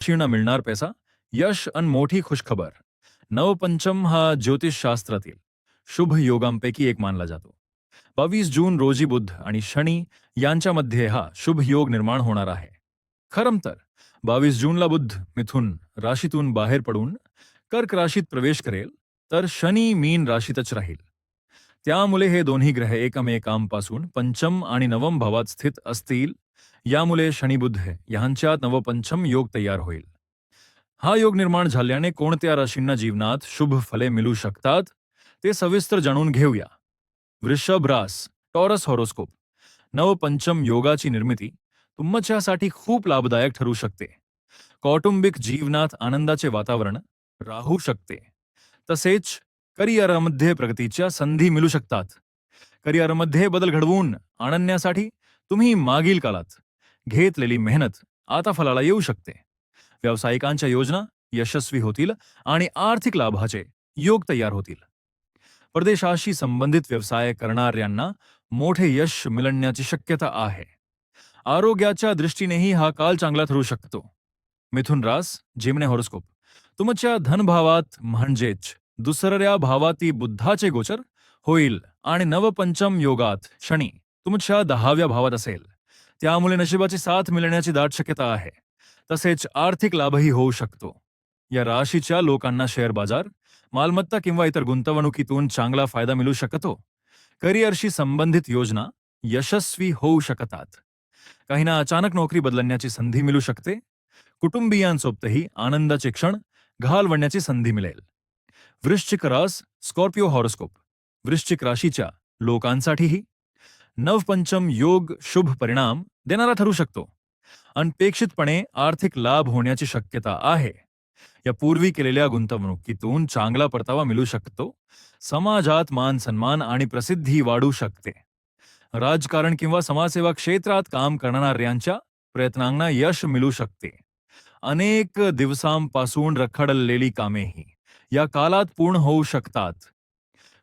क्षीण मिळणार पैसा, यश आणि मोठी खुशखबर. नवपंचम हा ज्योतिषशास्त्रातील शुभ योगांपैकी एक मानला जातो. 22 जून रोजी बुध आणि शनी यांच्यामध्ये हा शुभ योग निर्माण होणार आहे. खरं तर 22 जूनला बुध मिथुन राशीतून बाहेर पडून कर्क राशीत प्रवेश करेल, तर शनी मीन राशीतच राहील. त्यामुळे हे दोन्ही ग्रह एकमेकांपासून पंचम आणि नवम भावात स्थित असतील. यामुळे शनी बुध यांच्यात नवपंचम योग तयार होईल. हा योग निर्माण झाल्याने कोणत्या राशींना जीवनात शुभ फले मिळू शकतात ते सविस्तर जाणून घेऊया. वृषभ रास, टॉरस हॉरोस्कोप. नवपंचम योगाची निर्मिती तुमच्यासाठी खूप लाभदायक ठरू शकते. कौटुंबिक जीवनात आनंदाचे वातावरण राहू शकते. तसेच करिअरमध्ये प्रगतीच्या संधी मिळू शकतात. करिअरमध्ये बदल घडवून आणण्यासाठी तुम्ही मागील काळात घेतलेली मेहनत आता फलाला येऊ शकते. व्यावसायिकांच्या योजना यशस्वी होतील आणि आर्थिक लाभाचे योग तयार होतील. परदेशाशी संबंधित व्यवसाय करणाऱ्यांना मोठे यश मिळण्याची शक्यता आहे. आरोग्याच्या दृष्टीनेही हा काळ चांगला ठरू शकतो. मिथुन रास, जिमने हॉरोस्कोप. तुमच्या धनभावात म्हणजेच दुसऱ्या भावाती बुद्धाचे गोचर होईल आणि नवपंचम योगात शनी तुमच्या 10व्या भावात असेल. त्यामुळे नशिबाची साथ मिळण्याची दाट शक्यता आहे. तसेच आर्थिक लाभही होऊ शकतो. या राशीच्या लोकांना शेअर बाजार, मालमत्ता किंवा इतर गुंतवणुकीतून चांगला फायदा मिळू शकतो. करिअरशी संबंधित योजना यशस्वी होऊ शकतात. काहींना अचानक नोकरी बदलण्याची संधी मिळू शकते. कुटुंबियांसोबतही आनंदाचे क्षण घालवण्याची संधी मिळेल. वृश्चिक रास, स्कॉर्पिओ हॉरोस्कोप. वृश्चिक राशीच्या लोकांसाठीही नवपंचम योग शुभ परिणाम देणारा ठरू शकतो. अनपेक्षितपणे आर्थिक लाभ होण्याची शक्यता आहे. या पूर्वी केलेल्या गुंतवणुकीतून चांगला परतावा मिळू शकतो. समाजात मान सन्मान आणि प्रसिद्धी वाढू शकते. राजकारण किंवा समाजसेवा क्षेत्रात काम करणाऱ्यांच्या प्रयत्नांना यश मिळू शकते. अनेक दिवसांपासून रखडलेली कामेही या काळात पूर्ण होऊ शकतात.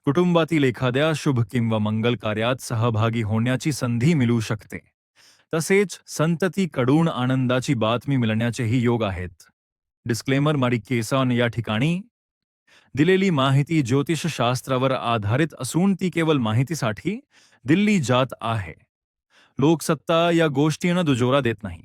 कुटुंबातील एखाद्या शुभ किंवा मंगल कार्यात सहभागी होण्याची संधी मिळू शकते. तसेच संततीकडून आनंदाची बातमी मिळण्याचेही योग आहेत. डिस्क्लेमर मालिकेसन या ठिकाणी दिलेली माहिती ज्योतिषशास्त्रावर आधारित असून ती केवळ माहितीसाठी दिली जात आहे. लोकसत्ता या गोष्टींना दुजोरा देत नाही.